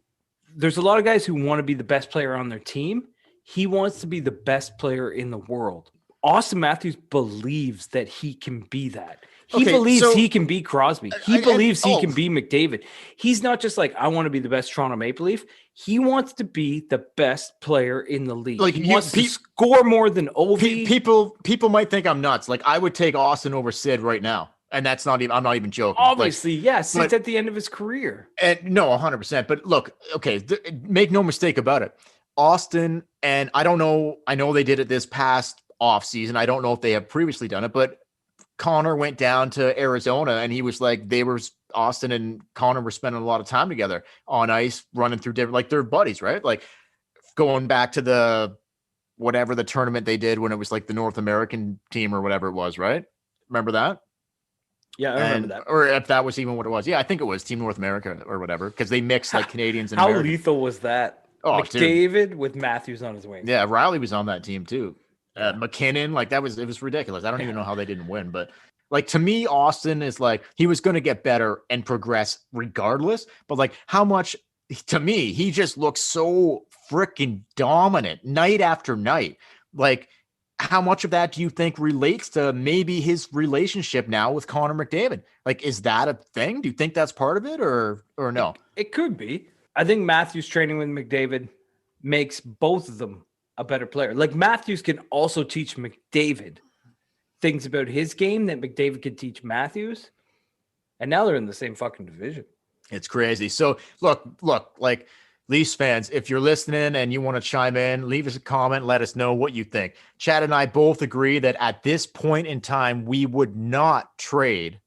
There's a lot of guys who want to be the best player on their team. He wants to be the best player in the world. Austin Matthews believes that he can be that. He believes he can be Crosby. He believes he can be McDavid. He's not just like, I want to be the best Toronto Maple Leaf. He wants to be the best player in the league. Like, he wants to score more than Ovi. People might think I'm nuts. Like, I would take Austin over Sid right now. And that's not even, I'm not even joking. Obviously, yes. Sid's at the end of his career. And no, 100%. But look, okay, make no mistake about it. Austin, and I don't know, I know they did it this past offseason. I don't know if they have previously done it, but Connor went down to Arizona and he was like, Austin and Connor were spending a lot of time together on ice, running through different, like they're buddies, right? Like going back to the tournament they did when it was like the North American team or whatever it was, right? Remember that? Yeah, I remember that. Or if that was even what it was. Yeah, I think it was Team North America or whatever, because they mixed like Canadians and How Americans. lethal was that? Oh, dude. McDavid with Matthews on his wing. Yeah, Riley was on that team too. McKinnon, like it was ridiculous. I don't even know how they didn't win, but like to me, Austin is like he was going to get better and progress regardless. But like how much to me, he just looks so freaking dominant night after night. Like how much of that do you think relates to maybe his relationship now with Connor McDavid? Like, is that a thing? Do you think that's part of it or no? It could be. I think Matthews training with McDavid makes both of them a better player. Like Matthews can also teach McDavid things about his game that McDavid could teach Matthews. And now they're in the same fucking division. It's crazy. So look, like Leafs fans, if you're listening and you want to chime in, leave us a comment, let us know what you think. Chad and I both agree that at this point in time, we would not trade.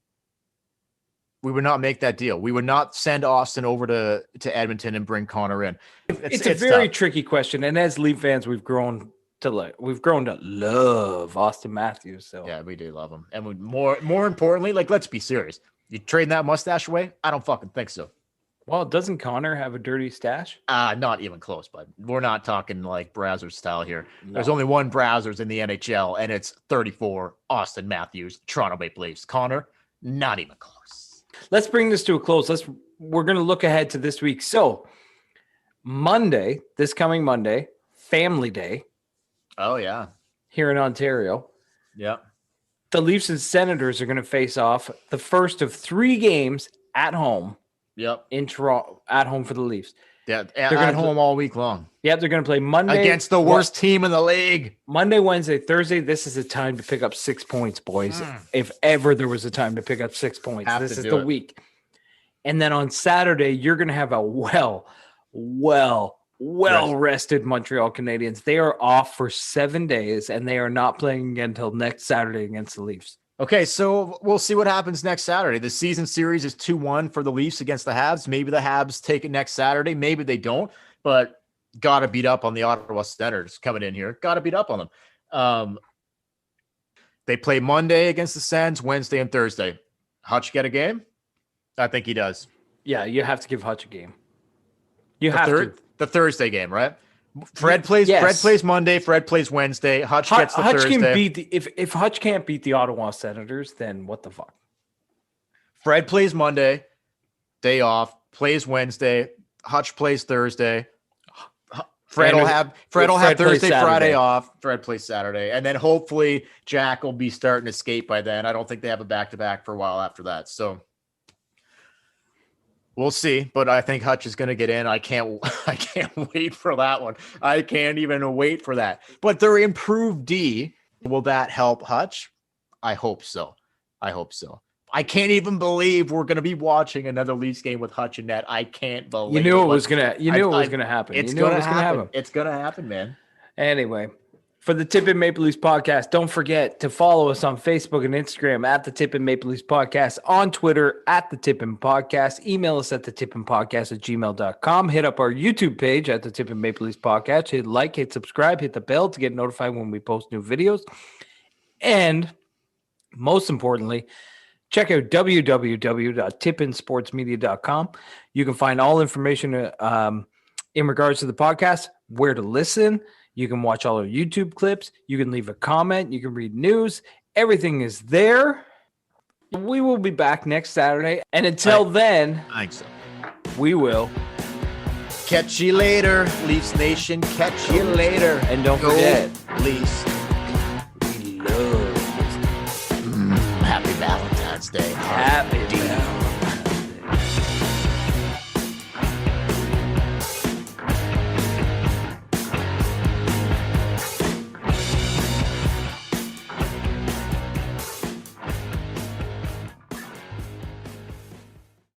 We would not make that deal. We would not send Austin over to Edmonton and bring Connor in. It's a very tough. tricky question. And as Leaf fans, we've grown to love Austin Matthews. So Yeah, we do love him. And more importantly, like, let's be serious. You trading that mustache away? I don't fucking think so. well, doesn't Connor have a dirty stash? Not even close, bud. We're not talking like Brazzers style here. No. There's only one Brazzers in the NHL, and it's 34, Austin Matthews, Toronto Maple Leafs. Connor, not even close. Let's bring this to a close. We're going to look ahead to this week. So Monday, this coming Monday, Family Day Oh, yeah. here in Ontario. Yeah. The Leafs and Senators are going to face off the first of 3 games at home Yep. in Toronto, at home for the Leafs. Yeah. They're They're gonna at home all week long Yep, they're going to play Monday against the worst team in the league. Monday, Wednesday, Thursday. This is a time to pick up 6 points, boys. If ever there was a time to pick up 6 points, Have this to is do the it. week. And then on Saturday, you're going to have a well-rested Montreal Canadiens. They are off for 7 days, and they are not playing again until next Saturday against the Leafs. Okay, so we'll see what happens next Saturday. The season series is 2-1 for the Leafs against the Habs. Maybe the Habs take it next Saturday. Maybe they don't, but got to beat up on the Ottawa Senators coming in here. Got to beat up on them. They play Monday against the Sens, Wednesday and Thursday. Hutch get a game? I think he does. Yeah, you have to give Hutch a game. You have to. The Thursday game, right? Fred plays. Yes. Fred plays Monday. Fred plays Wednesday. Hutch gets the Hutch Thursday. can beat if Hutch can't beat the Ottawa Senators, then what the fuck? Fred plays Monday, day off. Plays Wednesday. Hutch plays Thursday. Fred will have Fred plays Thursday, Saturday. Friday off. Fred plays Saturday, and then hopefully Jack will be starting to skate by then. I don't think they have a back-to-back for a while after that, so we'll see. But I think Hutch is going to get in. I can't wait for that one. I can't even wait for that. But their improved D, will that help Hutch? I hope so. I can't even believe we're going to be watching another Leafs game with Hutch and net. I can't believe You knew it was But gonna. You knew it was gonna happen. It's You knew going it to was gonna happen. It's going to happen, man. Anyway, for the Tip and Maple Leafs podcast, don't forget to follow us on Facebook and Instagram at the Tip and Maple Leafs podcast, on Twitter at the Tip and Podcast. Email us at the Tip and Podcast at gmail.com. Hit up our YouTube page at the Tip and Maple Leafs podcast. Hit like, hit subscribe, hit the bell to get notified when we post new videos. And most importantly, check out www.tipandsportsmedia.com. You can find all information in regards to the podcast, where to listen. You can watch all our YouTube clips. You can leave a comment. You can read news. Everything is there. We will be back next Saturday. And until then, I think so. we will. Catch you later, Leafs Nation. Catch you later. And don't Go forget, Leafs. we love Happy Valentine's Day. Happy Valentine's